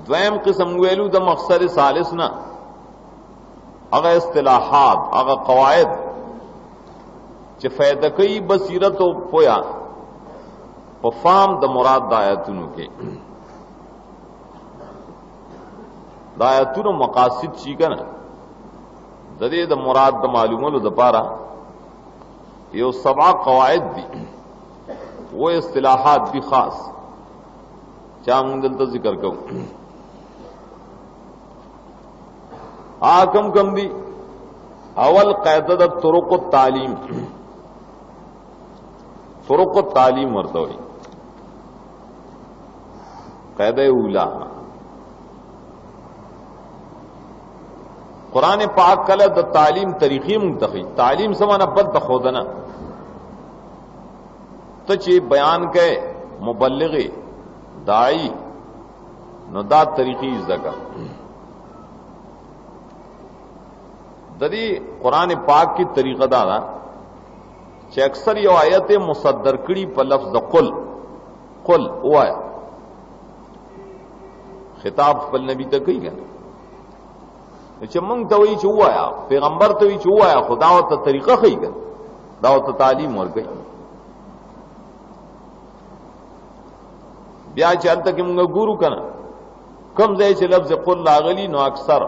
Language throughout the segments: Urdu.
دویم قسم ویلو د مقصد ثالث نه هغه اصطلاحات هغه قواعد چې فائدہ کوي بصیرت او پویا په فهم د مراد د آیاتونو کې د آیاتونو مقاصد شي کنه د دې د مراد د معلومولو لپاره یو 7 قواعد دي وہ اصطلاحات بھی خاص چا موږ دلته ذکر کوو کم کم دی اول قاعده د طرق التعلیم طرق التعلیم ورته وي قاعده اولا قرآن پاک کله د تعلیم طریقې منتخي تعلیم سمانه بد خودنه ته چې بیان کړي مبلغ داعی نو دا طریقې زګه د دې قرآن پاک کی طریقه دا ده چې اکثر یو آیت مصدر کړي په لفظ قل قل وایا خطاب خپل نبی ته کوي کنه چې مونږ ته وی چې وایا پیغمبر ته وی چې وایا خدا او ته طریقه کوي کنه دا او ته تعلیم ورکړي بیا چې الته کې موږ ګورو کنه کم ځای چې لفظ قل لاغلی نو اکثر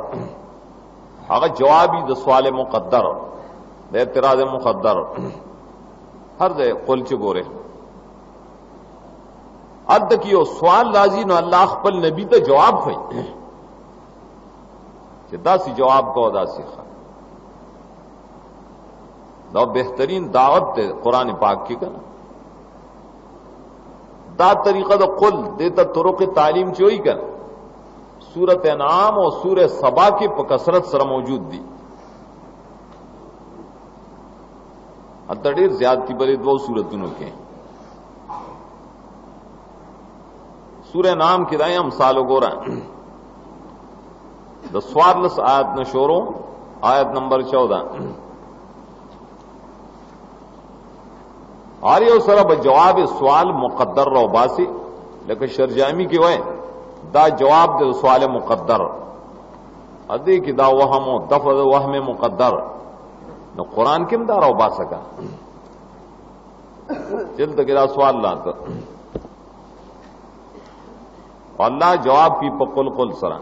هغه جوابي د سوال مقدر د اعتراض مقدر هر ځای قل چې ګوره الته کې یو سوال لازم نو الله خپل نبی ته جواب کوي چې داسې جواب کو داسې دا بهترین دعوت ده قرآن پاک کې کنه دا طریقہ دا قل دیتا طرق تعلیم چوئی کر سورت انعام اور سورہ سبا کی کثرت سره موجود دی اتر ډیر زیادتی بری دو سورتونو کې سورہ انعام کی دائیں امثال وګورئ د سوارلس آیت نشورو آیت نمبر 14 آریو سره به جواب سوال مقدر رو باسی لکه شرجامی کی وای دا جواب د سوال مقدر ادی کی دا وهم او دفع وهم مقدر نو قران کې دا رو باسکا جلد کې دا سوال لاته الله جواب کی په قل قل سره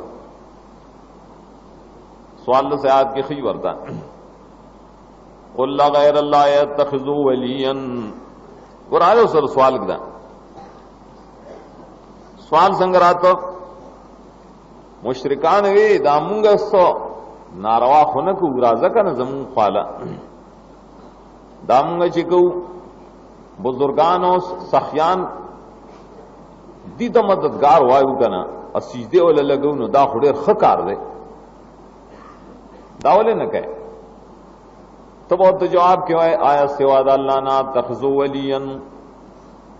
سوال سے آیات کی خی ورتا قل لا غیر الله يتخذوا وليا قرآن سر سوال کدا سوال څنګه راته مشرکان وی دا مونږ سو ناروا خونه کو راځه کنه زمون خاله دا مونږ چې کو بزرگان او سخیان دي د مددگار وایو کنه اسیده ول لګو نو دا خډیر خکار دی دا ولې نه کوي تو بہت جواب کیوں ہے آیا سوا اللہ نا تخذو ولیا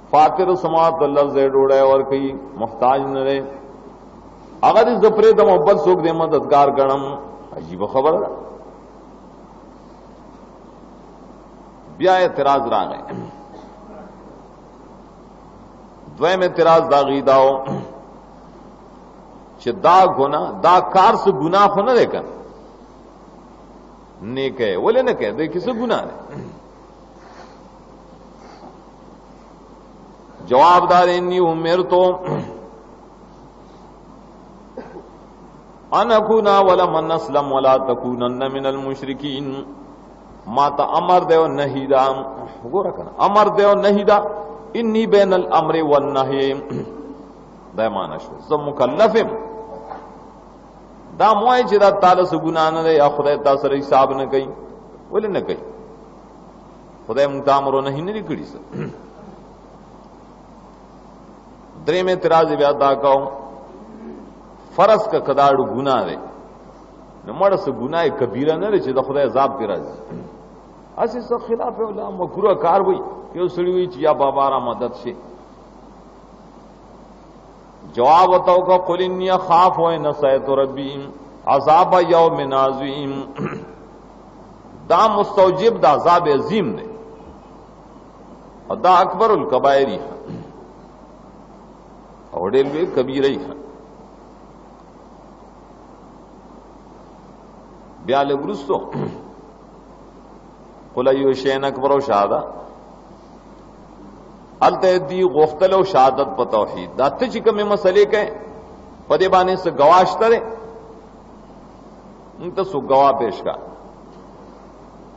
فاطر سماعت اللہ سے ڈوڑے اور کئی محتاج نہ رہے اگر اس دفرے دا محبت سوک دے مددگار گرم عجیب خبر ہے بیا اعتراض را گئے دویم اعتراض دا غیداؤ چھ دا گناہ دا کار سے گناہ خو نہ دیکھا نیک ہے بولے نہ کہ دے کسی گناہ نے جواب دار انی امرتو ان اکونا ولمن اسلم ولا تکونن من المشرکین ما تا امر دیو نہیں دا وہ رکھنا امر دیو نہیں دا انی بین الامر والنہی دا معنی شو سب مکلفم دا موای چې دا تعالی سره ګنا نه دی یا خدای تاسو سره حساب نه کوي ولې نه کوي خدای موږ ته امر نه نه کړی څه درې مې اعتراض بیا دا کوم فرض کا کداړو ګنا دی نو مړه سه ګناه کبیره نه چې د خدای عذاب کې راځي اسی څه خلاف ولا مکروه کار وي یو سړی وي چې یا بابا را مدد شي جواب وتاو کا قل انی خاف و ان سیت ربی عذاب یوم عظیم دا مستوجب دا عذاب عظیم نے اور دا اکبر الکبائر اور ډېر لوی کبیره بیا لګرستو قل ایو شین اکبر او شهاده الته دی غفتل او شهادت په توحید دا ته چې کومه مسلې کوي په دې باندې څه گواهشتره موږ ته سو گواه پیش کا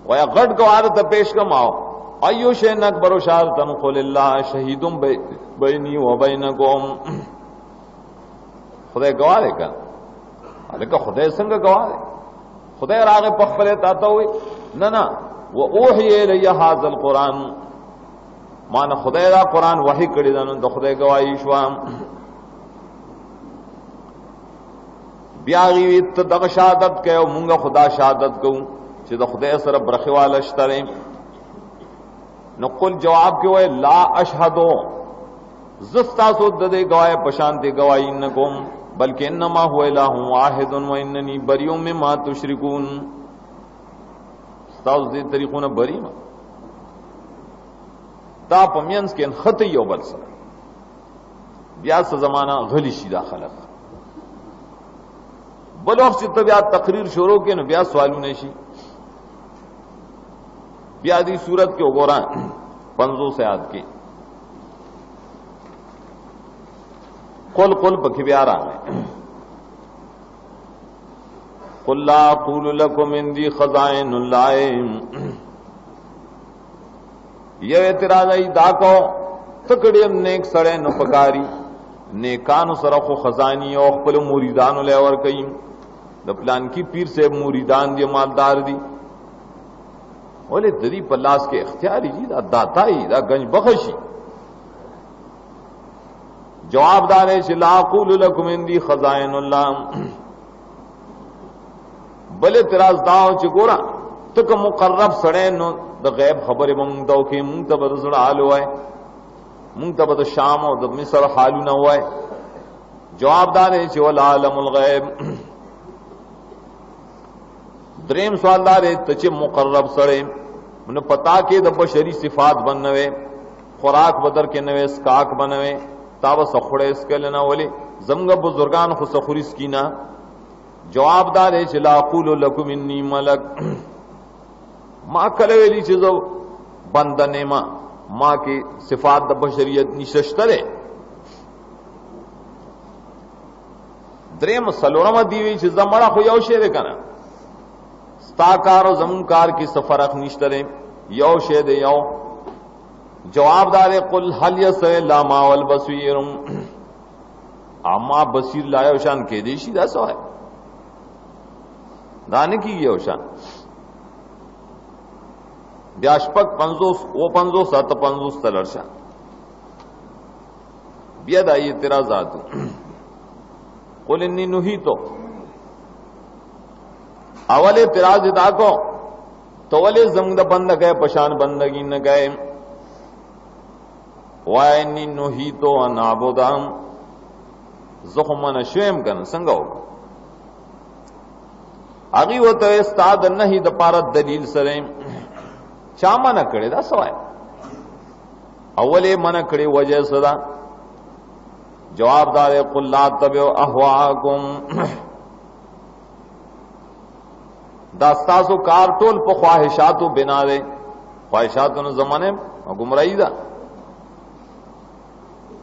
ویا غټ گواه ته پیش کا ماو ایو شین اکبر او شهادت قل الله شهیدم بیني و بینکم خدای گواه دی کا الکه خدای څنګه گواه دی خدای راغه په خپل تاته وي نه و اوحی الی هذا القرآن مان خدای دا قرآن وحی کړی دا نو د خدای گواہی شو بیا وی ته د شهادت کيو مونږه خدا شهادت کوو چې د خدای سره برخواله شته نو قل جواب کې وای لا اشهدو زستا سو د دې گواہی پشان دي گواہی نه کوم بلکې انما هو اله واحد و انني بريء مما تشركون تاسو دې طریقونه بری ما دا پمینس کې خط یو بل سره بیا څه زمانہ غلی شي داخله بل وخت چې بیا تقریر شروع کین بیا سوالونه شي بیا دې صورت کې وګورئ 500 آیات کې قل پکې بیا راغی قل لا اقول لكم عندي خزائن الله یہ اعتراض ای دا کو تکړیم نیک سره نو پکاري نیکانو سره خو خزانی او خپل مریدانو له ور کوي د پلان کی پیر سے مریدان دی مالدار دی ولې دری په لاس کې اختیاري دي دا داتای دا گنج بخشي جواب دار ہے لا اقول لكم عندي خزائن الله بل اعتراض داو چې ګورا تک مقرب سره نو د غیب خبره مونږ داو کې مونږ ته برسل حال وای مونږ ته د شام او د مصر حالونه وای جواب دار ہے چې ول عالم الغیب دریم سوال دار ہے ته مقرب سره نو پتا کې د بشری صفات بنوي خوراک بدر کې نوې اسکاک بنوي تاو سخوڑے اس کے لینا ولی زمگا بزرگان خو سخوری سکینا جواب دار ہے چلا قولو لکم انی ملک ما کلویلی چیزو بندنے ما کی صفات دا بشریت نششترے دریم سلورم دیوی چیزا مڑا خو یو شیرے کنا ستاکار و زمکار کی سفرق نشترے یو شیدے یو جواب دار قل هل يسوي لاما والبصير اما بصیر لایو شان کې دی شي دا سوای دانه کیږي شان بیا شپک 50 او 50 750 تلرشا بیا د اعتراضات قل انی نهیتو اول اعتراض دا کو تولے زمد بندگے پشان بندگی نہ گئے وَإِنِّي نُهِيتُ أَنْ أَعْبُدَ زخمن شویم کن څنګه وک اغي وته استاد نه د پاره دلیل سره چا منع کړي دا سوای اوله منع کړي وجه صدا جواب دار قل لا تبعوا اهواءكم دا تاسو کار ټول په خواهشاتو بنا ده خواهشاتو زمانه گمراهی ده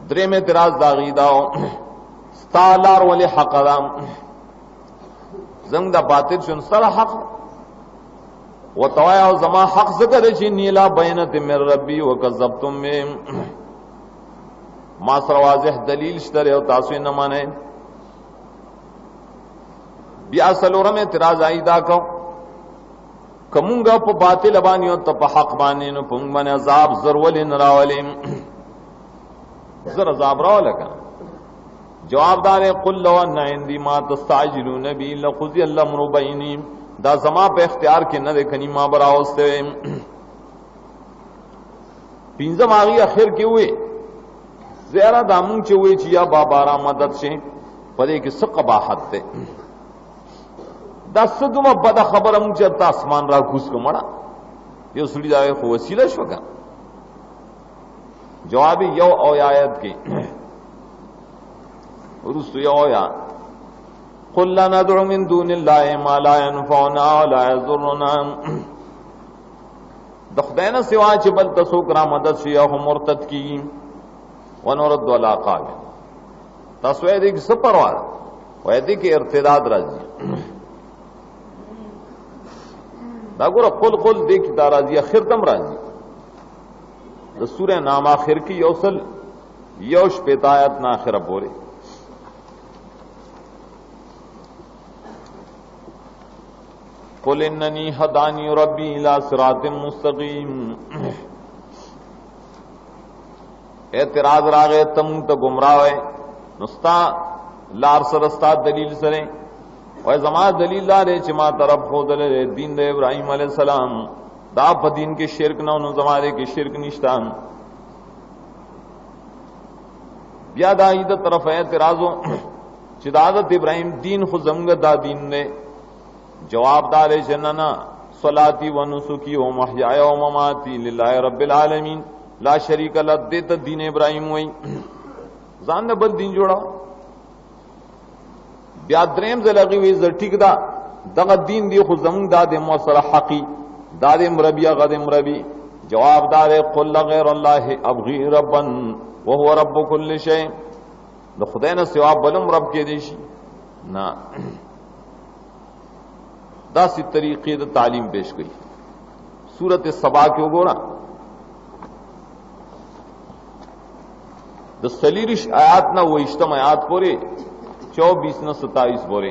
درې میں اعتراض داغی داو ستالار ولی حق دام زنگ دا باطل شن سر حق و توایا و زمان حق ذکر چی نیلا بینت من ربی و کذبتم میں ما سر واضح دلیل شتر و تاسوی نمانے بیا سلورم اعتراض آئی دا کو کمونگا پا باطل بانیو تا پا حق بانینو پنگ من عذاب ضرولی نراولیم زر عذاب راو لکن جواب دار قل لو ان عندي ما تستعجلون به لقضي الامر بيني دا زما په اختیار کې نه ده ما براوسته پینځم هغه اخر کې وې زیرا دامن چې وې چې یا بابا را مدد شي پدې کې څه قباحت ده دا صدمه بد خبره مونږ چې اسمان را کوس کومړه یو سړي دا خو وسیله شو کا جواب یو او آیت کې ورستو یو یا قل لا ندعو من دون الله ما لا ينفعنا ولا يضرنا د خدای نه سوا چې بل تاسو کرا مدد شي او مرتد کی ونرد ولا قال تاسو یې دې څه پروا وای دې کې ارتداد راځي دا ګوره قل دې کې دا راځي اخر تم راځي د سوره نام اخر کې یوصل یوش پیتایت نا اخره پوره قل اننی هدانی ربی الی صراط مستقیم اعتراض راغه تم ته گمراه ہے نستا لار سرستا دلیل سره وای زما دلیل لاره چې ما طرف خو دل دین د ابراهیم علیه السلام دا په دین کې شرک نه نو زماره کې شرک نشتا بیا دا ایده طرف اعتراضو چې د حضرت ابراهیم دین خو زمګ دا دین نه جواب دار جننا صلاتی و نسکی و محیای و مماتی للہ رب العالمین لا شریک له دې دین ابراهیم وای ځان نه بل دین جوړا بیا دریم زلغي وی ز ټیک دا دغه دین دی خو زمون دا د موثر حقی دا د مربی غد مربی جواب دار قل غیر الله ابغي ربا وهو رب كل شيء د خدای نه سوا بلم رب کې دی شي نه دا سی طریقې د تعلیم پیش کړي سورۃ سبا کې وګورئ د سلیریش آیات نہ وہ اجتماع آیات پورے 24 نہ 27 پورے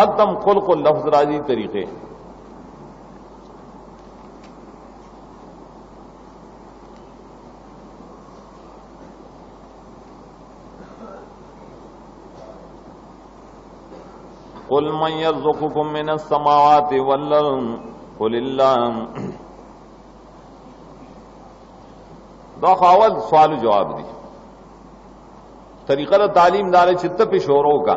ادم خلق لفظ راضی طریقے قل من يرزقكم من السماوات والارض قل الله دا خاول سوال جواب دی طریقہ تعلیم دار چت پہ شوروں کا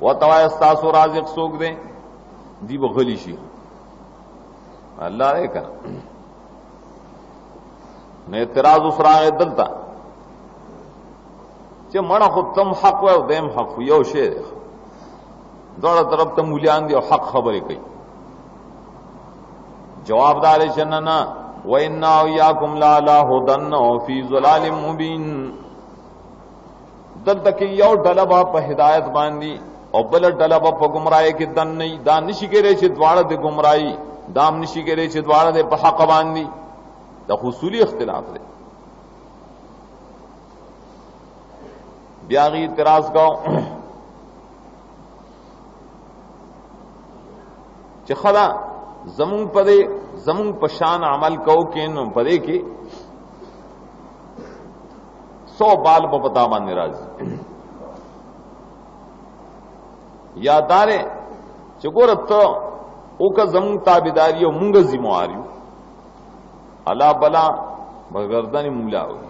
و توائے استاسو رازق سوک دیں دی بغلی شی اللہ رے کا نے اعتراض اسراغ دلتا چه مڑا خود تم حق و دیم حق یو شیر دوڑا طرف تم مولیان دی حق خبریں کئی جواب دار چننا وَإِنَّا وَإِيَّاكُمْ لَعَلَىٰ هُدًى وَفِي ضَلَالٍ مُبِينٍ دلته کې یو ډله به په هدایت باندې او بل ډله به په گمراهۍ کې دن نه دا نشي کېږي چې دواړه د گمراهۍ دام نشي کېږي چې دواړه د په حق باندې د حصولي اختلاف دی بیا غي اعتراض کو چې خلا زمون پدې زمون پشان عمل کو کین پدې کې 100 بال په پتا باندې راځي یادارې چې ګورته او که زمون تابعداري او مونږه ذمہاریو الا بلا بغردن مولا وي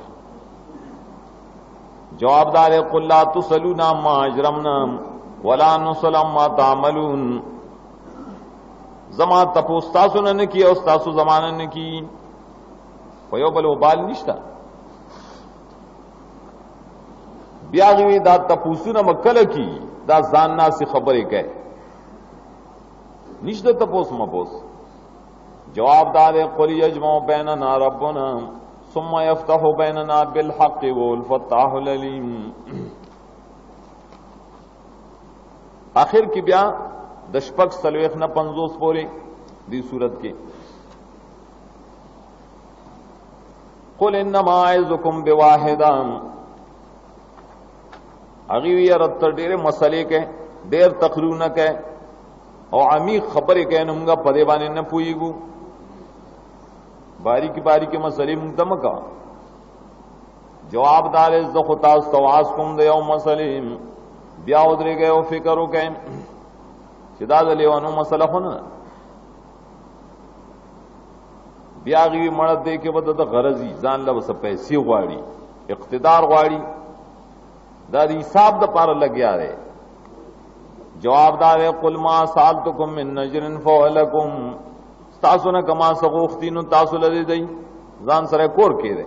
جوابدار قل لا تسلونا ما اجرمنا ولا نسلم ما تعملون زما تپو استاسو نه کی او استاسو زمانه نه کی په یو بل وبال نشتا بیا غوی دا تپوسو نه مکل کی دا ځان ناس خبره کوي نشته تپوس مپوس جوابدار قل یجمع بیننا ربنا ثم يفتح بیننا بالحق والفتاح العلیم آخر کی بیا دشپک سلویخ نہ 50 پورے دی صورت کے قل انما اعظکم بواحدا اغیوی رت ډېر مسلې کې ډېر تقریرونه کې او عمیق خبرې کې نمګه پدې باندې نه پويګو باریکی باریکی مسلې مونږ تم کا جواب دار زخو تاسو تواس کوم د یو مسلې بیا ودرې گئے او فکر وکئ چې دا د لیوانو مسله خو نه بیا غوی مړ دې کې بده د غرضی ځان له وسه پیسې غواړي اقتدار غواړي دا د حساب د پاره لګیا دی جوابدار قل ما سالتکم من نجر فولکم تاسو نه کما سغوختینو تاسو لری دی ځان سره کور کې دی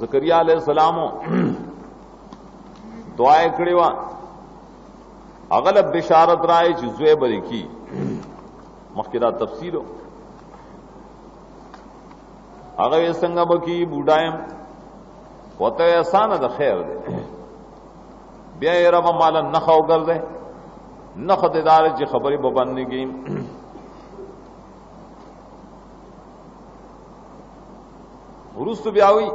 زکریا علیہ السلام دعا کړې و اغلب بشارت راي چې زوی بری کی مخکې دا تفسیر هغه څنګه بکی بوډایم وته اسانه د خیر دی بیا یې رب مال نه خو ګرځي نه خدای چې خبرې به باندې کی ورستو بیاوی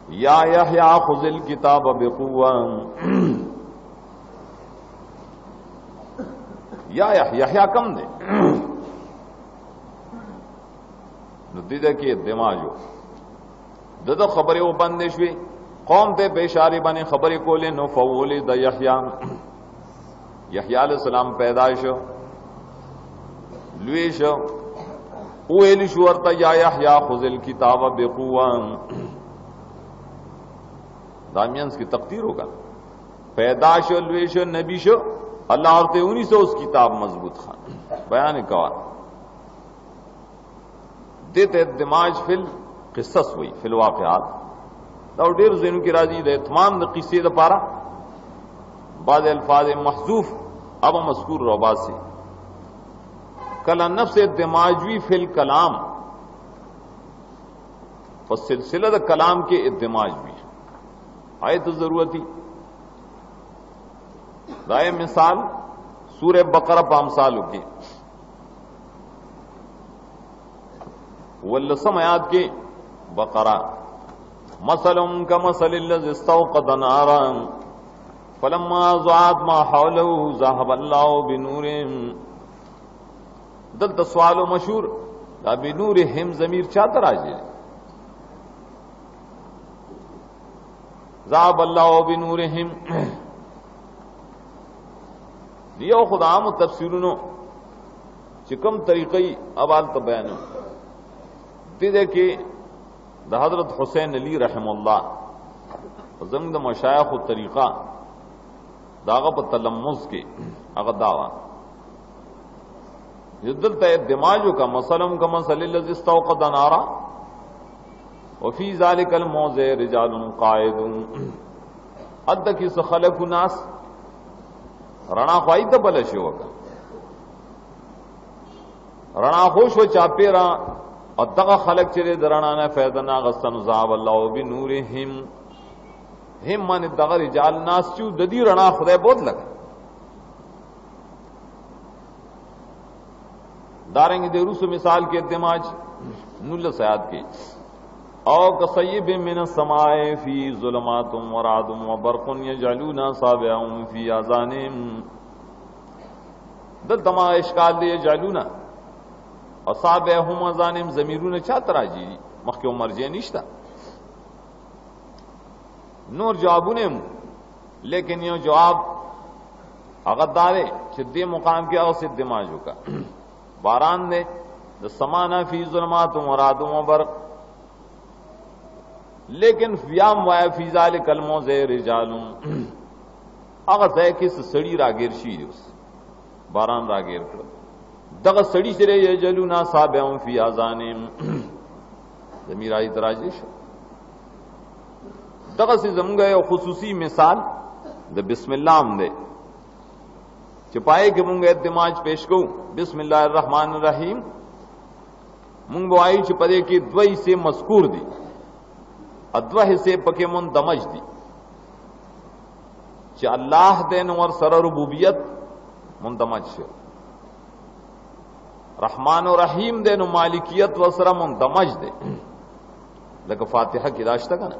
یا یحیی خذ الکتاب بقوه یا یحیی کم دے نو دیده کې دماغو دغه خبره و بندې شوې قوم ته بشاری باندې خبرې کولې نو فول د یحیی علیہ السلام پیدا شو لوی شو ویل شو ورته یا یحیی خذ الکتاب بقوه دامینس کی تقدیر ہوگا پیدا شو لوی شو نبی شو اللہ ورته 1900 اس کتاب مضبوط خان بیان کوا دیتے دماج فل قصص ہوئی فی الواقعات دا ډیر زینو کی راضی د اتمام د قصې د پاره بعض الفاظ محذوف اب مذکور روبا سے کلا نفس دماجوی فی الکلام فسلسلہ د کلام کے ادماج بھی آئے تو ضرورتی رائے مثال سورہ بقرہ پامثالوں کی واللسم آیات کے بقرہ مثلهم كمثل الذي استوقد نارا فلما ضاعت ما حوله ذهب الله بنورهم دلت سوال مشهور دا بنورهم ضمیر چاته راځي ذهب الله بنورهم دیو خدام تفسیرونو چې کوم طریقې اوال ته بیان دي کې د حضرت حسین علی رحم الله زموږ د مشایخ او طریقہ داغه په تلمذ کې هغه داوا یدلته دماغو کا مسلم کا مسل الذي استوقد نارا وفي ذلك الموضع رجال قائدون اد کی خلق الناس رڼا خوای ته بل شي وکا رڼا خوش و چاپیرا او دغه خلق چې درنا نه فیض نه غسن ذاب الله بنورهم هم من دغه رجال ناس چې د دې رڼا خدای بہت لگا دارنګ د روس مثال کې دماج نول سیاد کې او کصیب من السماء فی ظلمات ورعد وبرق یجعلون اصابعهم فی اذانهم د دما اشکال دی یجعلون اصابعهم اذانهم ضمیرونه چا تراجی مخکې مرجع نشتا نور جوابونه لیکن یو جواب هغه دارې چې دې مقام کې او سید دماغو کا باران نے د سمانا فی ظلمات ورعد وبرق لیکن فیام وایا فی ذلک الموضع رجال هغه ځای کې سړی راګیر شي اوس باران راګیر کړ دغه سړی سره یجلونا صابهم فی اذانهم ضمیر ای تراجش دغه سي زمغه یو خصوصي مثال د بسم الله هم ده چې پای کې مونږه اعتماد پیش کوو بسم الله الرحمن الرحیم مونږ وایي چې پدې کې دوی سے مذکور دي ادوه سے پکې مندمج دي چې الله دې نور سره ربوبیت مندمج شو رحمان و رحیم دې نو مالکیت و سره مندمج دي لکه فاتحه کې راشته کنه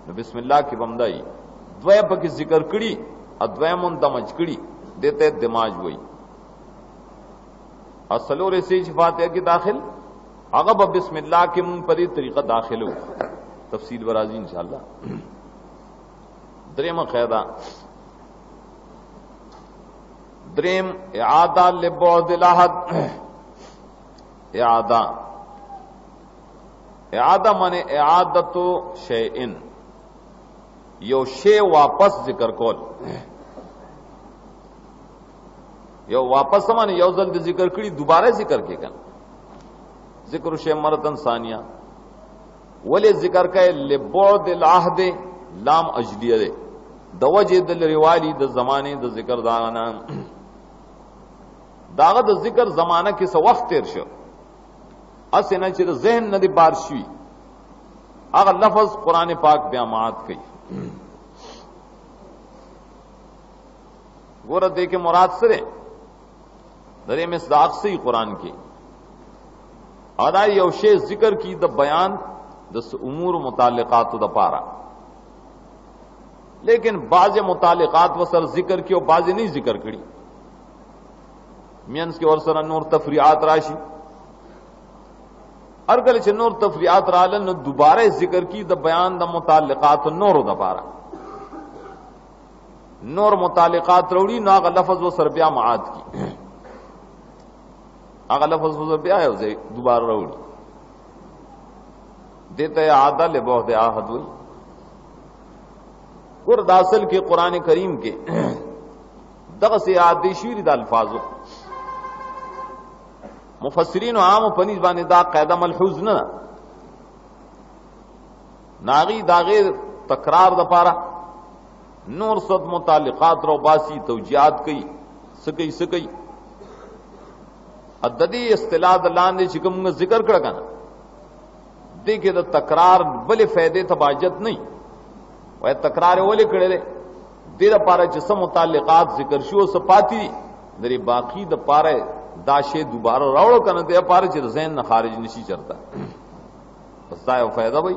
نو بسم الله کې بمدای دوی پکې ذکر کړي ادوه مندمج کړي دیتے دماغ وئی اصلو رسی فاتحہ کی داخل عقب بسم اللہ کے منفرد طریقہ داخل ہو تفصیل برازی انشاءاللہ دریم قاعدہ دریم اعادہ لبعد الاحد اعادہ مانے اعادت شیئن یو شے واپس ذکر کول یو واپس سمانه یو ځل د ذکر کړي دوباره ذکر کې کنه ذکر شی مرتن ثانیه ولې ذکر کړي لبعد العهد لام اجلیه ده د وجه د لريوالي د زمانه د ذکر داغه داغه د ذکر زمانہ کې څو وخت تیر شو اسنه چې ذهن نه دی بار شي هغه لفظ قران پاک بیا مات کړي ګوره دې کې مراد سره درې مصداق سي قران کې ادا یو شی ذکر کی د بیان د امور متعلقات د پاره لیکن بعض متعلقات وسر ذکر کی او بعض نہیں ذکر کړي مینس کې ورسره نور تفریعات راشي ارګل چې نور تفریعات رالن نو دوباره ذکر کی د بیان د متعلقات نور د پاره نور متعلقات وروړي نو هغه لفظ وسر بیا معاد کی هغه لفظ وسر بیا یو ځای دوباره وروړي دته عاده له بعد عهد وي ګور داصل کې قران کریم کې دغه سي عادي شیر د الفاظو مفسرین عام پنځ باندې دا قاعده ملحوظ نه ناغي داغه تکرار د پاره نور صد متعلقات رو باسی توجیهات کوي سکی عددی اصطلاح د لاندې چې کوم ذکر کړه کنه دې کې د تکرار بل فائدې تباجت نه وای تکرار ولې کړل دې لپاره چې سم متعلقات ذکر شو سپاتی درې باقی د پاره دا شی دوباره راوړو کنه دې لپاره چې ذهن نه خارج نشي چرتا بس دا یو فائدہ وای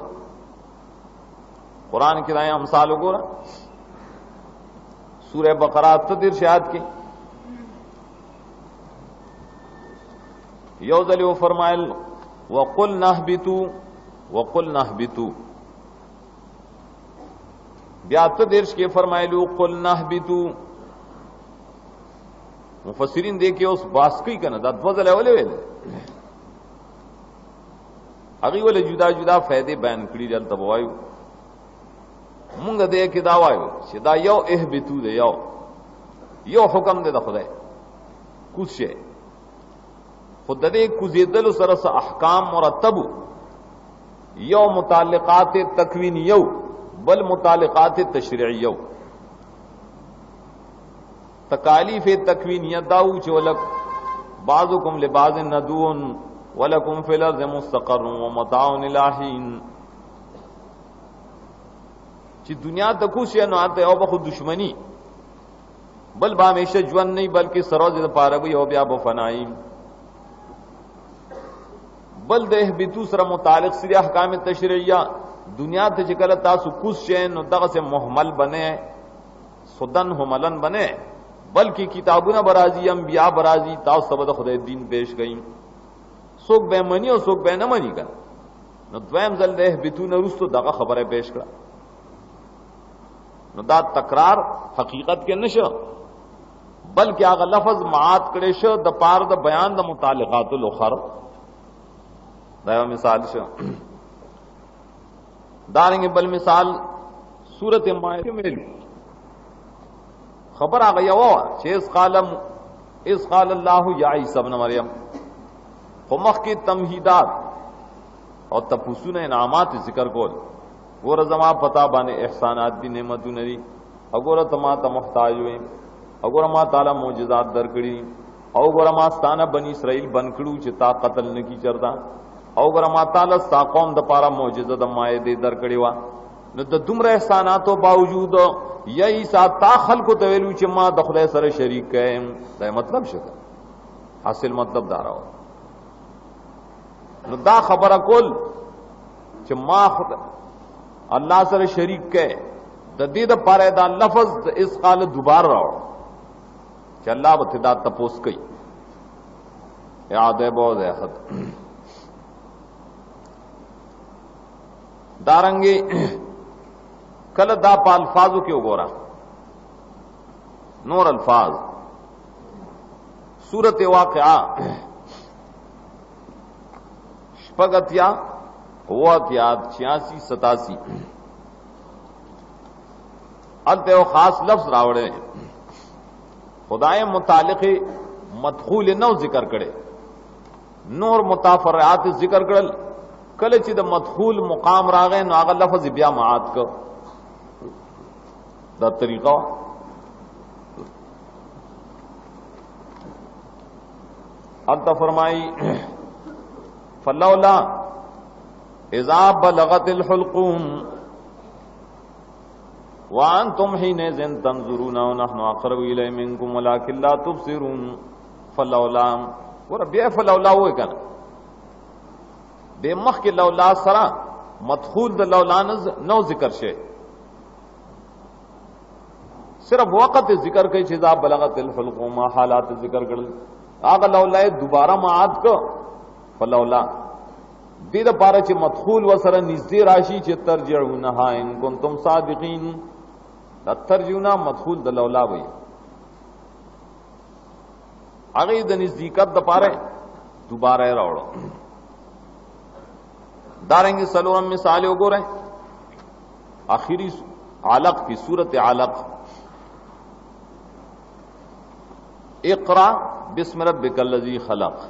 قران کې دا امثال وګوره سورہ بقرہ 33 آیات کې یو ځل فرمایل وقل نهبتو بیا 33 کې فرمایلو قل نهبتو مفسرین دې کې اوس باس کوي کنه دا دوزل اولې ویل هغه ول جدا جدا فائدې بیان کړی دلته وایو مونږ دې کې دا وایو چې دا یو اهبتو دی یو حکم دی د خدای کوڅه خود دې کوزیدل سره احکام مرتب یو متعلقات تکوینیو بل متعلقات تشریعیو تکالیف تکوینیہ داو چې ولک بعضکم لبعض ندون ولکم فی الارض مستقر ومتاع الی حین چې دنیا ته کوشي نه آتے او به دشمنی بل با همیشه ژوند نه بلکې سروز د پاره وي او بیا به فنای بل د اهبتو سره متعلق سری احکام تشریعیہ دنیا ته چې کله تاسو کوشي نو دغه سے محمل بنے سدن هملن بنے بلکې کتابونه برازي انبیاء برازي تاسو سبد خدای دین پیش کړي څوک به منی او څوک به نه منی کړه نو دویم ځل ده بتون رستو دغه خبره پیش کړه نو دا تکرار حقیقت کې نشو بلکې هغه لفظ معاد کړي شو د پار د بیان د متعلقات الاخر دا مثال شو دارنګ بل مثال سورۃ مائده میں خبر آ گئی وہ اس قال اللہ یا عیسی ابن مریم خمخ کی تمہیدات اور تپوسون انعامات ذکر کول وہ رضما پتا بانے احسانات دی نعمتوں ندی اگور تما تا محتاج ہوئے اگور ما تعالی معجزات درکڑی او ګور ما ستانه بنی اسرائیل بنکړو چې تا قتل نکی چردا او ګور ما تعالی ستا قوم د پاره معجزه د مائده درکړی وا نو د دومره احساناتو باوجود یا عیسی تا خلق ته ویلو چې ما د خدای سره شریک کړم دا مطلب شته حاصل مطلب دا راو نو دا خبره کول چې ما خدای الله سره شریک کړي د دې د پاره دا لفظ اس قال دوباره راو چې الله به دا تپوس کوي اعاده بہت ہے خط دارنګي کله دا په الفاظو کې وګورا نور الفاظ سورۃ واقعہ شپږتیا واتیا 86 87 الته خاص لفظ راوړل خدای متعلق مدخول نو ذکر کړي نور متفرعات ذکر کړل کله چې د مدخول مقام راغی نو هغه لفظ بیا معاد کو دا طریقہ اب فرمائی فلولا اذا بلغت الحلقوم وانتم حينئذ تنظرون ونحن اقرب اليه منكم ولكن لا تبصرون فلولا وربي فلولا وای کنه به مخ کې لولا سره مدخول د لولا نو ذکر شي صرف وقت ذکر کوي چې اذا بلغت الحلقوم حالات ذکر کړل هغه لولا دوباره معاد کو فلولا دې د پاره چې مدخول وسره نږدې راشي چې ترجعونها ان کنتم صادقین دا ترجعونا مدخول د لولا وي هغه د نزدېکت د پاره دوباره راوړو دارنګ سلوم مثال وګورئ اخیری علق کی صورت علق اقرا بسم ربک الذی خلق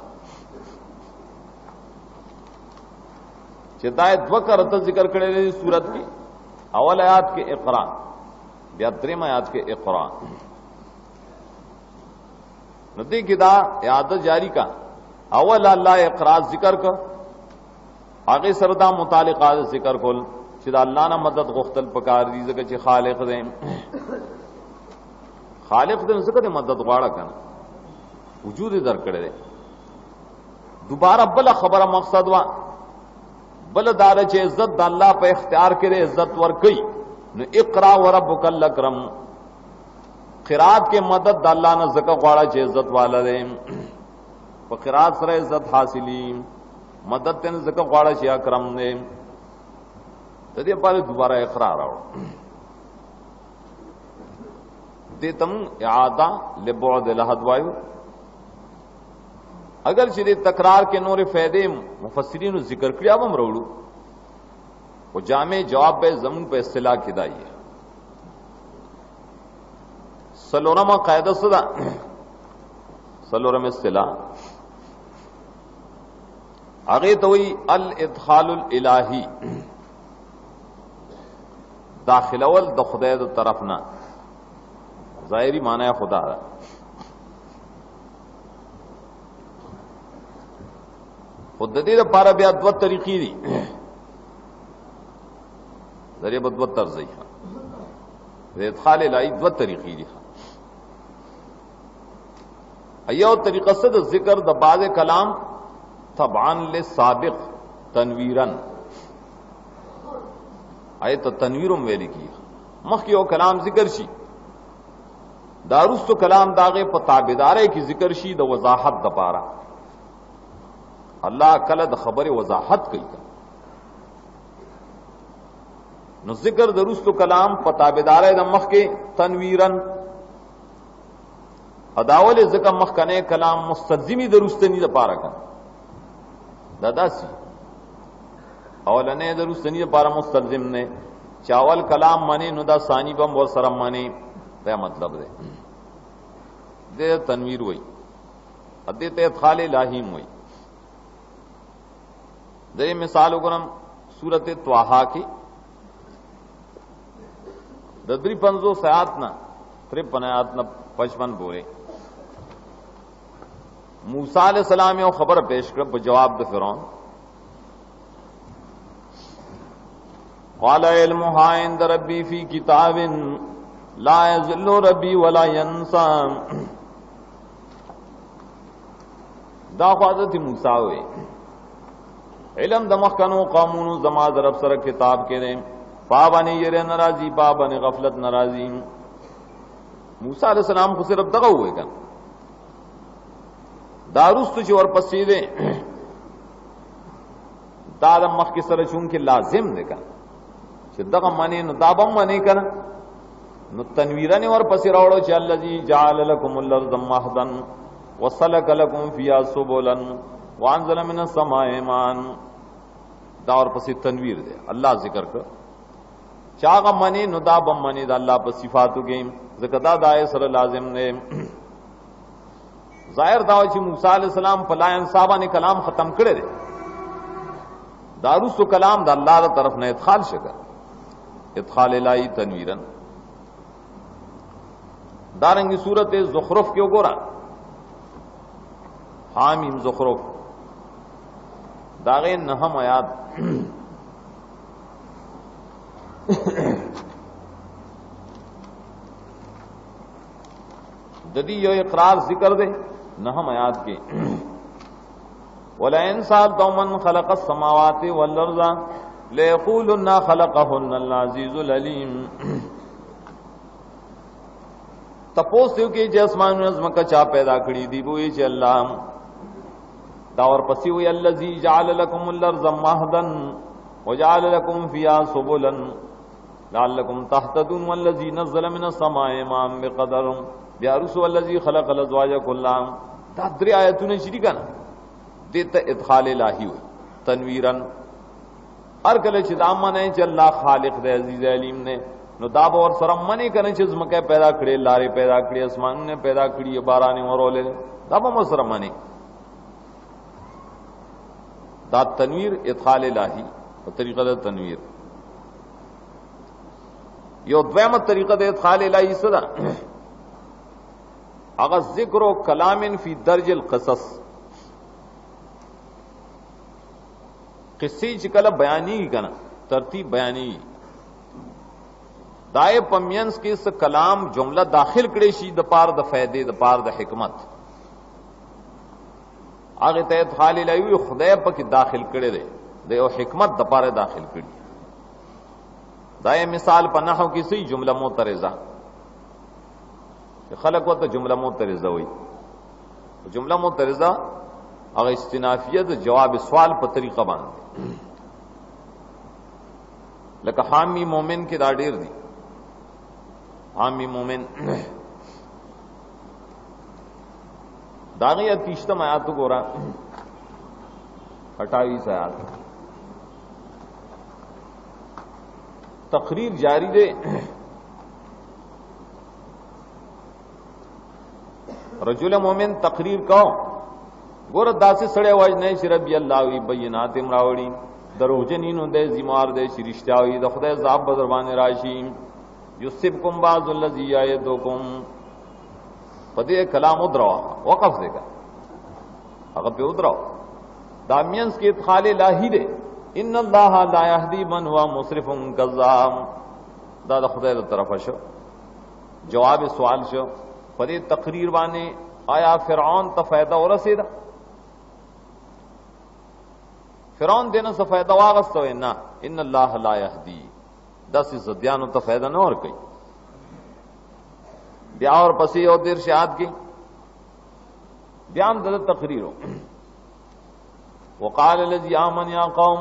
چتایت وکړه ته ذکر کړی دی صورت کی اول آیات کې اقرا بیا دریم آیات کې اقرا ندی کی دا عادت جاری کا اول الله اقرا ذکر کا هغه سردا متعلقات ذکر کول چې دا الله نه مدد غختل پکار دي ځکه چې خالق دی خالق دې څنګه مدد غواړه کنه وجود در کړی دی دوباره بل خبره مقصد وا بل دار چې عزت د الله په اختیار کې عزت ور کوي نو اقرا وربک الاکرم قرات کې مدد د الله نه زکه غواړه چې عزت والا دی په قرات سره عزت حاصلی مدد تن زکه غواړه چې اکرم دی ته دې په دوباره اقرا راو دې تم اعاده لبعد الاحد وایو اگر چې تکرار کې نور فائدې مفسرین ذکر کړی هم وروړو او جامع جواب به زمون په اصطلاح کې دایي سلورمه قاعده صدا سلورمه اصطلاح هغه ته وی الادخال الالهی داخلول د خدای د طرف نه ظاهری معنی خدا ده خود د دې لپاره بیا دوه طریقې دي درې په دوه طرز دي د ادخال الهی دوه طریقې دي ایو طریقه څه د ذکر د بعض کلام طبعا لسابق تنویرن ایت تنویرم ویل کی مخکې یو کلام ذکر شي داروستو کلام داغه په تابعداري کی ذکر شي د وضاحت د پاره الله کله د خبره وضاحت کوي نو ذکر دروستو کلام په تابعداري د مخ کې تنویرن اداول ذکر مخ کنه کلام مستلزمی دروستنی د پاره کا داداسی اولنه دروستنی د پاره مستلزم نه چاول کلام معنی نو دا ثانی بم ور سره معنی دا مطلب ده د تنویر وای ادته ادخال الہیم وای دې مثال وګورم سورته طه کې د 350 آیات نه 53 آیات نه 55 پورې موسی علیہ السلام یو خبر پیش کړ په جواب د فرعون قال علمها عند ربي في كتاب لا يضل ربي ولا ينسى دا حضرت موسی وې علم د مخکنو قومونو زما درب سره کتاب کې نه پابانی یره ناراضی پابانی غفلت ناراضی موسی علیہ السلام خو صرف دغه وې کړه داروست چې ور پسې ده دا د مخ کې سره چون کې لازم ده کړه چې دغه معنی نو دا به معنی کړه نو تنویرن ور پسې راوړو چې الذي جعل لكم الارض مهدا وسلك لكم فيها سبلا وانزل من السماء ماء دا ور پسې تنویر ده الله ذکر کړ چاغه معنی نو دا به معنی د الله په صفاتو کې زکه دا دای سره لازم نه ظاهر دا چې موسی علیہ السلام په لا انصابه نه کلام ختم کړی دی، داروسو کلام د الله تر طرف نه ادخال شګه، ادخال الہی تنویرن. دارنګي سورۃ زخرف کې وګورئ، حامیم زخرف داغه نهم آیات ددی یو اقرار ذکر دے نهم آیات کے وَلَئِن سَأَلْتَهُم مَّن خَلَقَ السَّمَاوَاتِ وَالْأَرْضَ لَيَقُولُنَّ خَلَقَهُنَّ الْعَزِيزُ الْعَلِيمُ. تپوس دیو کہ چې اسمانونه زمکه چا پیدا کړی دی، وایي چې الله. دا اور پسی وی الذی جعل لكم الارض مهدا وجعل لكم فيها سبلا لعلكم تهتدون والذی نزل من السماء ماء بقدر بیا رسول الذی خلق الازواج كلها. دا درې آیتونه شری کنه دته ادخال الہی وي تنویرن. هر کله چې دا معنی چې الله خالق دی عزیز علیم نے، نو دا به ور سره منی کنه چې زمکه پیدا کړي، لارې پیدا کړي، اسمانونه پیدا کړي، باران ورولې، دا به سره منی. دا تنویر ادخال الہی او طریقہ دا تنویر. یو دویمه طریقہ دا ادخال الہی صدا اگر ذکر و کلام فی درج القصص، قصی چکل بیانی کی کنا ترتیب بیانی دائے پمینس کے اس کلام جملہ داخل کڑے شی د پار د فائدے د پار د حکمت آگے ته ادخال الہی خدای پاک داخل کړي دی د یو حکمت د پاره داخل کړي. دا مثال په نحو کې صحیح جمله معترضه خلق وته جمله معترضه وي. جمله معترضه هغه استنافیه د جواب سوال په طریقه باندې لکه حامی مومن کې دا ډیر دي. حامی مومن داغی اتیشتم آیاتو گورا 28 آیات تقریر جاری دے. رجل مومن تقریر کو گورا داسی سڑے وجنے شربی اللہ وی بینات امراوڑی دروجنینو دے زیمار دے شرشتیاوی دا خدای زعب بدربان راشیم یصبکم بعض اللذی آیدوکم. پدې کلام ادروا وقف دے گا هغه په ادروا دا مینس کې ادخال الہی دے. ان الله لا يهدي من هو مسرف كذاب. دا د خدای تر طرفه شو جواب سوال شو. پدې تقریر باندې آیا فرعون ته فائدہ ورسېدا؟ فرعون دینه څه فائدہ واغستو نه. ان الله لا يهدي داسې زديانو ته فائدہ نه ور کوي. بیا اور پسی اور دیر شہاد کی بیان دل تقریروں وقال الذي آمن یا قوم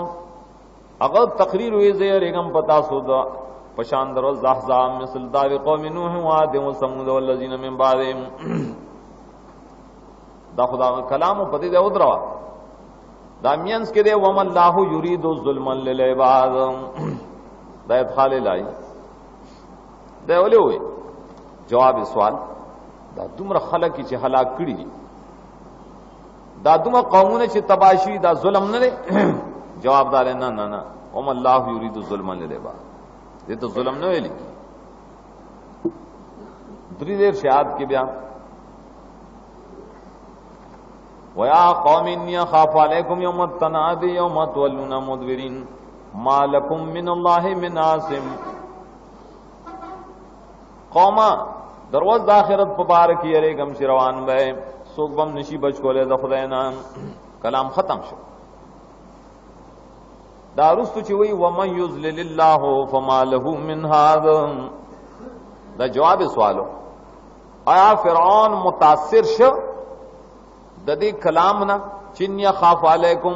اگر تقریر ہوئی زیر اگم پتا سودا پشاندر والزحزاب مثل دار قوم نوح وعاد وثمود والذین من بعدهم. دا خدا کلام پتی دے ادروا دا مینس کے دے وما اللہ یرید ظلما للعباد. دا ادخال الہی دے اولی ہوئی جواب سوال. دا دومره خلک چې هلاک کړي دي، دا دومره قومونه چې تباشي، دا ظلم نه دی؟ جواب دار نه نه نه وم الله یرید ظلم للعباد. دې ته ظلم نه ویلي. درې دیر شهادت کې بیا ویا قوم انی اخاف علیکم یوم التناد یوم تولون مدبرین ما لکم من الله من عاصم. قوما دروز د آخرت په بار کې یری غم شروان به سوق بم نشي بچ کوله د خدای نام. کلام ختم شو. دا رستو چې وی ومن یذلل الله فما له من هاد. دا جواب سوالو آیا فرعون متاثر شو د دې کلام نه چن یخاف علیکم؟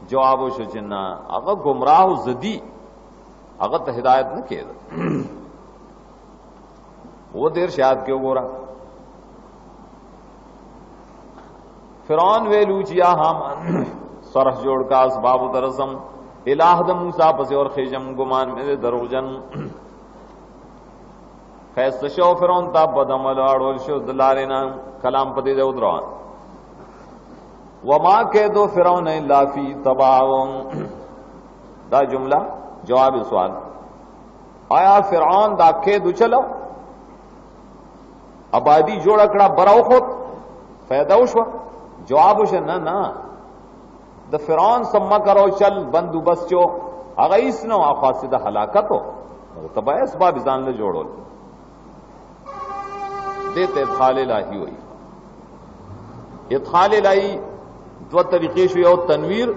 جواب شو چې نه، هغه گمراه زدی، هغه ته هدایت نه کېده. وہ دیر شاید کیوں گورا فرعون ویلو چیا حامان سرح جوڑ کا اسباب درسم الہ د موسیٰ پس اور خیجم گمان میں دروجن. خیست شو فرعون تا بدعمل اړول شو دلارینا کلام پدې ده ودروان وما کیدو فرعون الا فی تباع دا جمله جواب سوال آیا فرعون دا کېدو چلو آبادی جوړ کړه براو خود فائدہ وشو جواب وش نه د فرعون سم کرو چل بندوبست چو هغه هیڅ نو خاصه د هلاکتو تبع اسباب ځان له جوړول دته ادخال الہی وئی ادخال الہی دو طریقې شو یو تنویر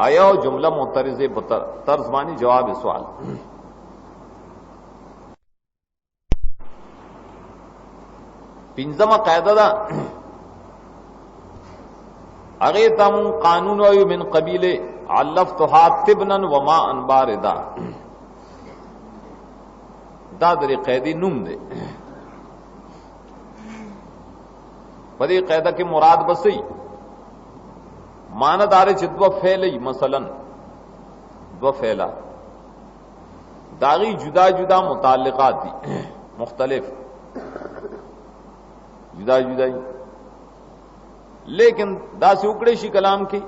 آیا جمله معترضه په طرز باندې جواب سوال پنځمه قاعده ده اغه تم قانون او من قبیله علفتها تبنا وما انباردا دا درې قاعده نوم ده په دې قاعده کې مراد بسې ماندار چې دو فعلې مثلا دو فعلا داغي جدا جدا متعلقات دي مختلف جدا جدا لیکن دا سے اکڑے شي کلام کې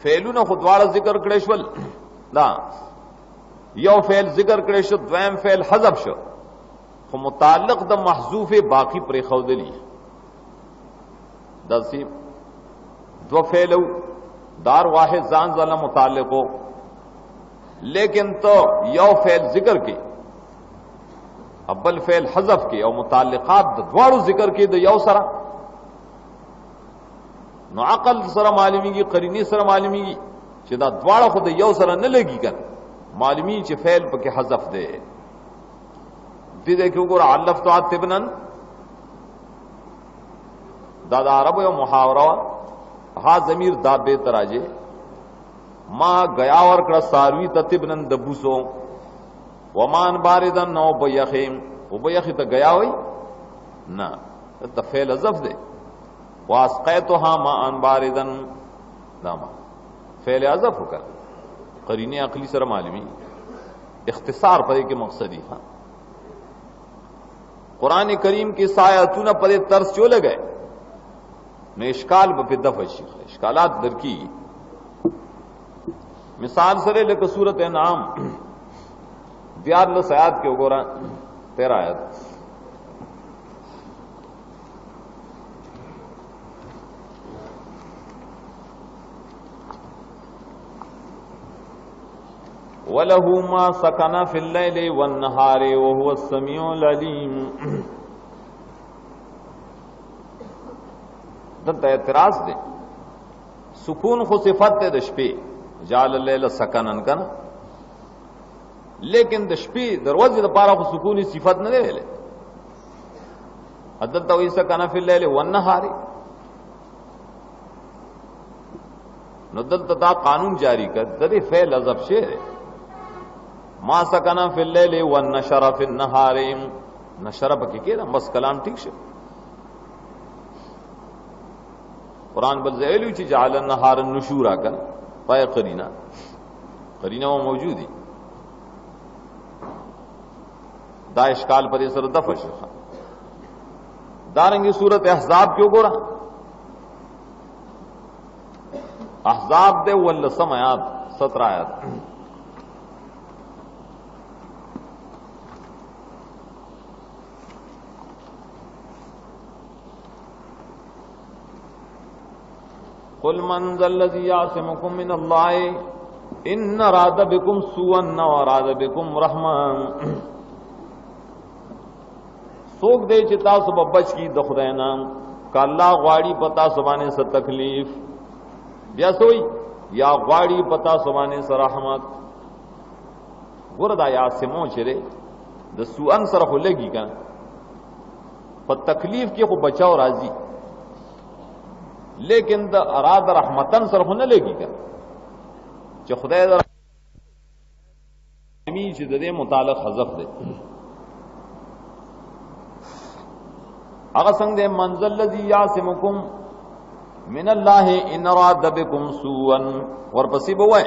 فعلونه خودواړه ذکر کړي شول دا یو فعل ذکر کړي شو دویم فعل حذف شو خو متعلق د محذوف باقی پرې خودلی دا سی دو فعل دار واحد ځان ځله متعلق ہو لیکن تو یو فعل ذکر کې ابل فعل حذف کې او متعلقات د دواړو ذکر کې د یو سره نو عقل سره معلومیږي قرینه سره معلومیږي چې دا دواړه خو د یو سره نه لګي کړه معلومی چې فعل پکې حذف ده دې دې کې وګوره علفت عتبنن دا د عربو یو محاوره ها ضمیر دا به تراجه ما گیا اور کړه ساروی تتبنن دبوسو ومان باردن نو بیخیم او بیخی ته گیا وای نه ته فعل حذف ده واسقیتها ما ان باردن داما فعل حذف وکړه قرینه عقلی سره معلومی اختصار پدې کې مقصدی ها قران کریم کې سایاتونه پدې طرز چو لګے نو اشکال په دفع شي اشکالات درکی مثال سره لکه سورۃ انعام 14 آیات کې وګورئ 13 آیات وَلَهُ مَا سَكَنَ فِي اللَّيْلِ وَالنَّهَارِ وَهُوَ السَّمِيعُ الْعَلِيمُ دلته اعتراض دی سکون خو صفت ده د شپې جعل الليل سكنا کنه لیکن د شپې دروازې لپاره خو سکونی صفت نه دی ویلې عدل تو ایسا کنا فی الليل والنهار نو دلته دا قانون جاری کړ د دې فعل حذف شه ما سکنا فی الليل والنشر فی النهار نشر پکې کېده بس کلام ٹھیک شه قرآن بل زیلو چې جعل النهار النشورا کن پای قرینه موجودی دا اشکال پر سر دفع شو دارنگی صورت احزاب کیوں گورا احزاب دے واللسم آیات 17 آیات قل من ذا الذي يعصمكم من الله ان اراد بكم سوءا واراد بكم رحما سوک دے چې تاسو په بچ کی د خدای نام ک الله غواړي پتا سبانه ست تکلیف بیا سوئی یا غواړي پتا سبانه سره رحمت ګوردا یا سمو چره د سوءن سره خو لګي کنه په تکلیف کې خو بچاو راځي لیکن د اراد رحمتن سره خو نه لګي کنه چې خدای در می چې د دې متعلق حذف ده هغه څنګه منزل الذي يعصمكم من الله ان اراد بكم سوءا ورپسې بوای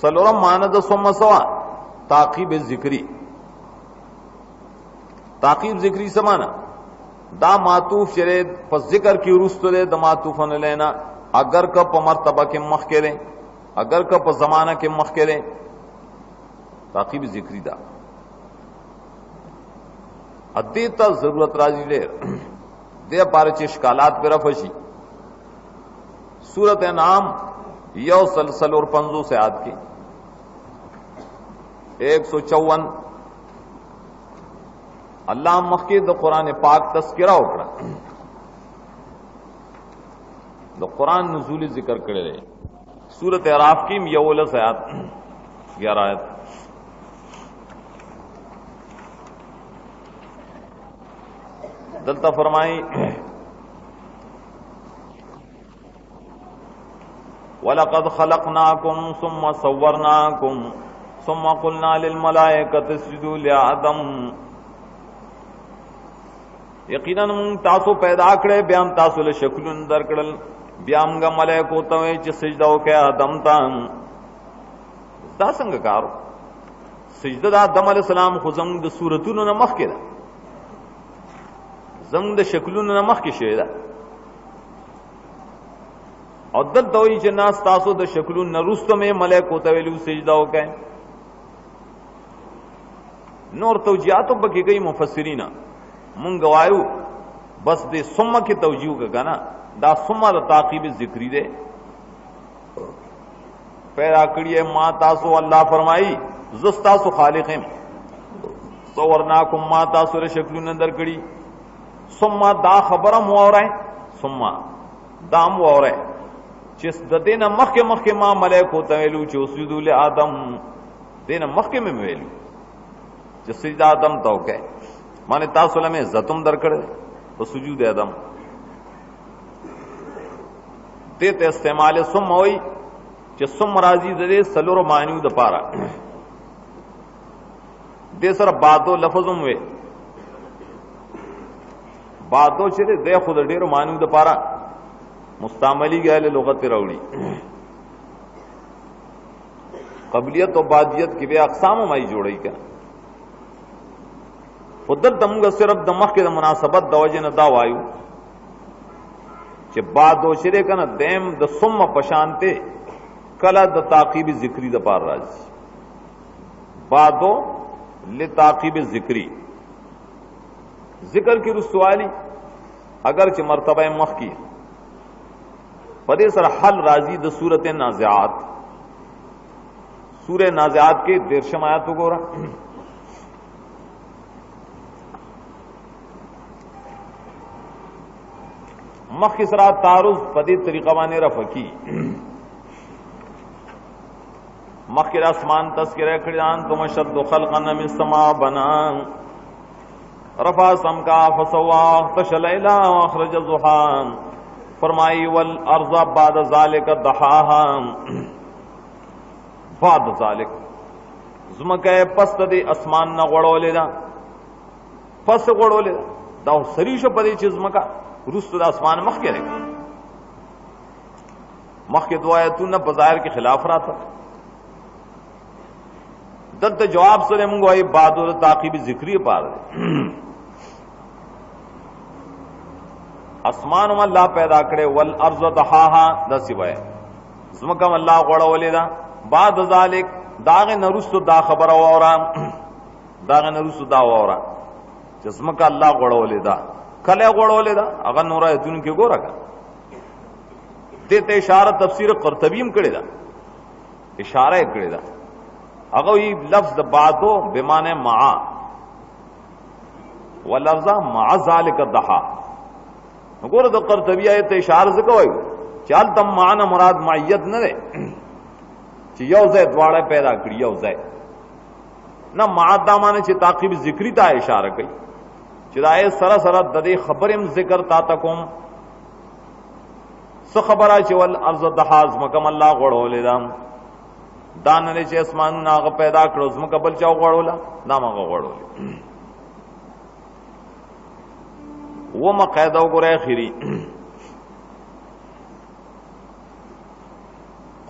سلورم معنی د ثم سوا تعقیب ذکری. تعقیب ذکری سمانا دا معطوف شرید په ذکر کی رستو دے د معطوفن لینا اگر کا په مرتبہ کې مخ کرے اگر کا په زمانہ کې مخ کرے تعقیب ذکری دا ادیتا ضرورت راځي ډېر دې پاره چې اشکالات پر رفشي. سورۃ انعام یو سلسل اور 50 آیات کی 154 اللہ مخکی د قرآن پاک تذکرہ وکړه د قرآن نزول ذکر کړل. سورۃ اعراف کی یولس آیات 11 آیت دلتا فرمائی وَلَقَدْ خَلَقْنَاكُمْ ثُمَّ صَوَّرْنَاكُمْ ثُمَّ قُلْنَا لِلْمَلَائِكَةِ اسْجُدُوا لِآدَمَ یقیناً من تاسو پیدا کړې بیا هم تاسو له شکلون درکړل بیا موږ ملائکو ته چې سجده وکړه آدم ته. دا څنګه کار سجده د آدم علیه السلام خو زموږ د صورتونو نه مخکې ده زموږ د شکلونو نه مخکې شوې ده او دلته وایي چې ناس تاسو د شکلونو نه وروسته مې ملائکو ته ویلو سجده وکړئ. نور توجیهات پکې کوي مفسرین مونږ وایو بس دې ثم کې توجیه وکړه دا ثم د تعقیب ذکری ده پیدا کړی ما تاسو الله فرمایي زستا سو خالقم صورناکم ما تاسو له شکلونو اندر کړی ثم دا خبره مو اورای ثم دا مو اورای چې د دینه مخکې ما ملائکو ته ویلو چې اسجدوا لآدم دینه مخکې مې ویلو چې سجده آدم ته وکړه مانے تاسو لمه عزتم درکړه په سجود آدم دته استعمال ثم وای چې ثم راضی د سلور معنی د پاره د سره بعدو لفظم وي بعدو چې د خود ډیرو معنی د پاره مستعملی غاله لغت راوړي. قبلیت او بعدیت کې به اقسام مای جوړی کړه خودت دمغه صرف د مخ کې د مناسبت د وجه نه دا وایو چې بعدو شری کنه دیم د ثم پشانته کله د تعقیب ذکری د پار راځي بعدو لتعقیب ذکری ذکر کی رسوالی اگر چې مرتبه مخ کی پدې سره حل راځي د سورۃ النازعات. سورۃ نازعات کې 13 آیات وګوره مخ کی سره تعارض پدې طریقه باندې رفقی مخ کی اسمان تذکرہ کړان تم شد خلقا من السماء بنا رفع سمکا فسوا تشل الى واخرج ضحا فرمائی والارض بعد ذلك ضحاها بعد ذلك زمکه پس د اسمان نه غړولې دا پس غړولې دا سریشه پدې چې زمکه رست د اسمان مخ کې لري مخ کې دعایتونه بظاهر کے خلاف راته دلته جواب سره موږ وايي بادور تعقیب ذکری پاره اسمان الله پیدا کړي والارض ضحاها د سیوای زمکه الله غړولې دا بعد ذالک داغه نرستو دا خبر اورا داغه نرستو دا اورا چې زمکه الله غړولې دا کله غړولې دا هغه نور ایتون کې ګورګه دته اشاره تفسیر قرطبی هم کړی دا اشاره کړی دا هغه یی لفظ بعدو بمانه مع ولفظ مع ذلك الضحى وګوره د قرطبی ایت اشاره زکوي چال تم معنا مراد معیت نه ده چې یو ځای دواړه پیدا کړی یو ځای نه معدامانه چې تعقیب ذکری ته اشاره کوي چې دا سره سره د دې خبرم ذکر تا تکوم څه خبره چې ول ارض دحاز مکم الله غړولې دام دانلې چې اسمان ناغه پیدا کړو زما قبل چا غړولا نامغه غړولې و ما قاعده وګره اخري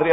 3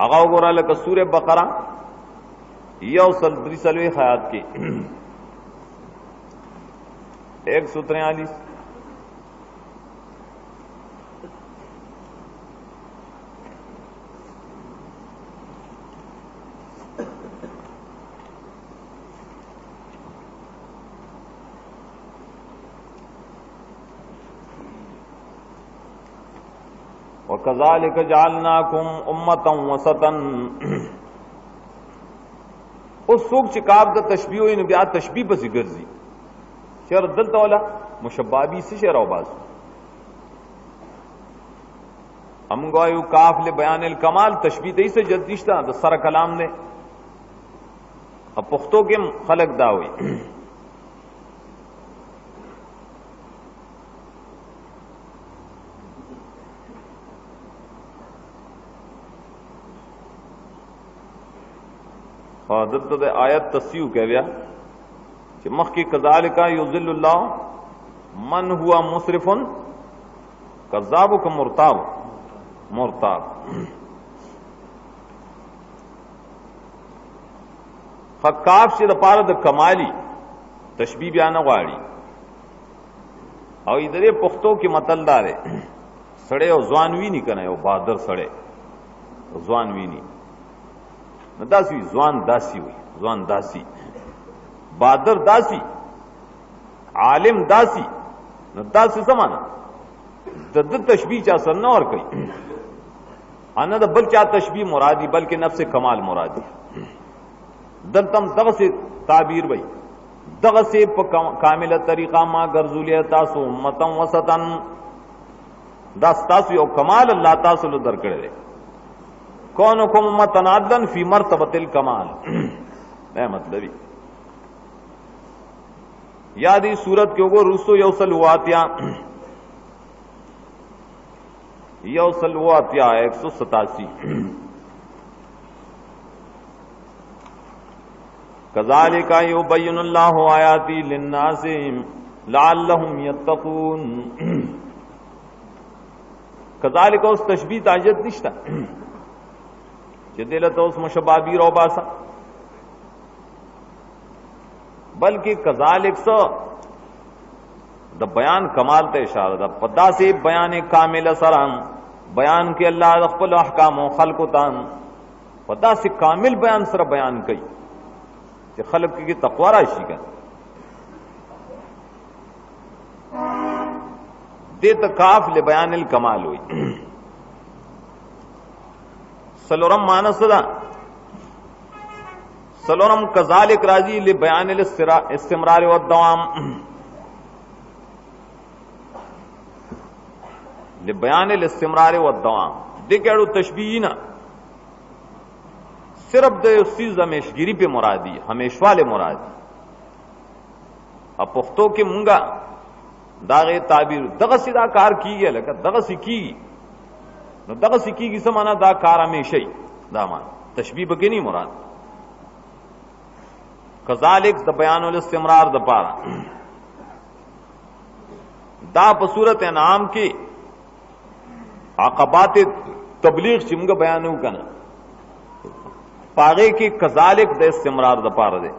هغه وګوره لکه سوره بقره یو سل 3 آیات کې 143 وَكَذَلِكَ جَعَلْنَاكُمْ أُمَّةً وَسَطًا اوس څوک چې کار د تشبیه وي نو بیا تشبیه به ګرځي شر دلته ولا مشبابی څه شر او باز هم غوايو کاف له بیان الکمال تشبیه دې سے جدیشتا د سر کلام نے اب پختو کې خلق دا وي دلته د آیت تصیو کې بیا چې مخکې کذالک یذل الله من هو مسرف کذاب و مرتاب خکاف چې د پاره د کمالی تشبیه بیان غواړي او دې پښتو کې متل دار سړی او ځوان وی نه کنه او بہادر سړی ځوان وی نه داسی ځوان داسی وي ځوان داسی بہادر داسی عالم داسی نو داسی سمانا د تشبیه چا سر نه ور کوي انا د بل چا تشبیه مرادی بلکې نفس کمال مرادی دلتم دغه سے تعبیر وي دغه سے په کامله طریقه ما ګرځولیا تاسو امتم وسطن دا تاسو یو کمال الله تاسو له درکړي کونکم امتن عدلا فی مرتبۃ الکمال اے مطلبی یادی صورت کے اوپر رسو یوسل واتیا 187 کذالک یبین اللہ آیاتی للناس لعلہم یتقون کذالک اس تشبیہ تاجت نشتا چې دلته اوس مشبابی رو باسا بلکې کذالک سو د بیان کمال ته اشاره ده پدا سے بیان کامل سره بیان کې الله د خپل احکام او خلق ته پدا سے کامل بیان سره بیان کوي چې خلق کې تقوا راشي کا دې تکاف له بیان الکمال وي سلورم مانس دا سلورم کذالک راضی لبیان الاستمرار والدوام لبیان الاستمرار والدوام دیکھو تشبیہ نا صرف د چیز ہمیشگیری پہ مرادی ہمیشوالے مرادی اب پختو کے مونگا داغے تعبیر دغه سیدا کار کیږي لکه دغه سکیږي نو دغه سکیږي سمانا دا کار همیشئ دا مان تشبیه بګی نه مراد کذالک د بیان الاستمرار د پاره دا په صورت انعام کې عقبات تبلیغ چې موږ بیانو کنه پاغه کې کذالک د استمرار د پاره ده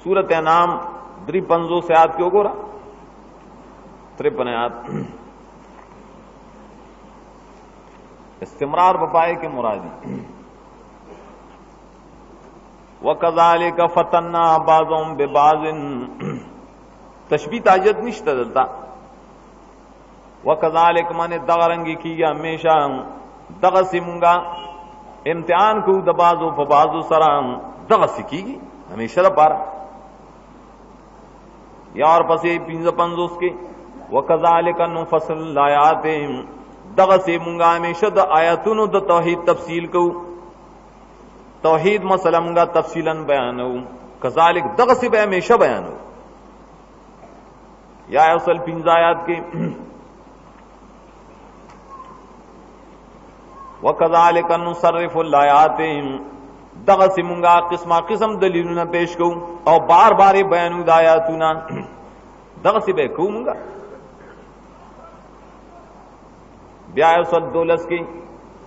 صورت انعام 350 سے آیات کې وګورئ 53 آیات استمرار بپائے کے مرادی وَكَذَلِكَ فَتَنَّا بَعْضُهُمْ بِبَعْضٍ تشبیہ تاجت نشتا دلتا وَكَذَلِكَ من دغرنگی کیا ہمیشہ دغسی منگا امتحان کو دبازو فبازو سرام دغسی کی گی ہمیشہ دا پارا یا اور پسی 55 کے وَكَذَلِكَ نُفَصِلُ الْآيَاتِ دغسی منگا ہمیشہ دا آیاتونو دا توحید تفصیل کو توحید مسئلہ منگا تفصیلا بیانو کذالک دغسی بے ہمیشہ بیانو یا اصل 15 آیات کے وَكَذَلِكَ نُصَرِّفُ الْآيَاتِ دغسی منگا قسم دلیلونا پیش کو او بار بار بیانو دا آیاتونا دغسی بے کو منگا بیا اصل 12 کی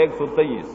123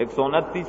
129